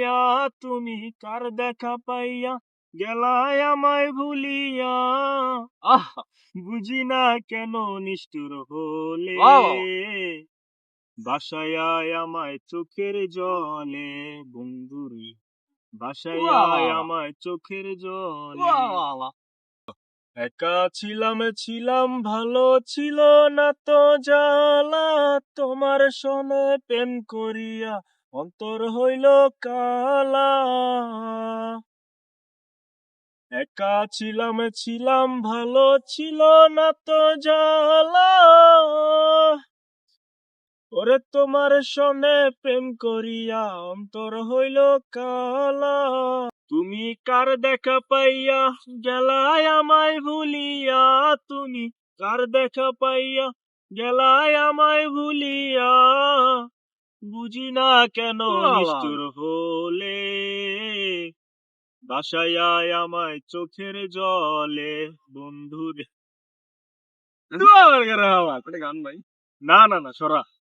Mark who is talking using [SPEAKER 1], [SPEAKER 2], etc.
[SPEAKER 1] পাইয়া, তুমি কার দেখা পাইয়া গেলায় আমায় ভুলিয়া।
[SPEAKER 2] আহ
[SPEAKER 1] বুঝি না কেন নিষ্ঠুর হলে,
[SPEAKER 2] বাহ
[SPEAKER 1] বাসায় আয় আমায় চোখের জলে। বন্ধুরে বাসায়
[SPEAKER 2] বাহ
[SPEAKER 1] আয়
[SPEAKER 2] বাহ
[SPEAKER 1] আমায় চোখের জলে।
[SPEAKER 2] বাহ বাহ বাহ।
[SPEAKER 1] একা ছিলাম ভালো ছিল না তো জ্বালা, তোমার সনে প্রেম করিয়া অন্তর হইল কালা। একা ছিলাম ভালো ছিল না তো জ্বালা, ওরে তোমার সনে প্রেম করিয়া অন্তর হইল কালা। তুমি কার দেখা পাইয়া গেলায় আমায় ভুলিয়া, তুমি কার দেখা পাইয়া গেলায় আমায় ভুলিয়া। বুঝি না কেন
[SPEAKER 2] বাহ বাহ।
[SPEAKER 1] নিষ্ঠুর হলে, বাসায় আয় আমায় চোখের জলে। বন্ধুরে
[SPEAKER 2] দোয়া করে বাবা, একটা গান ভাই।
[SPEAKER 1] না না না সরা।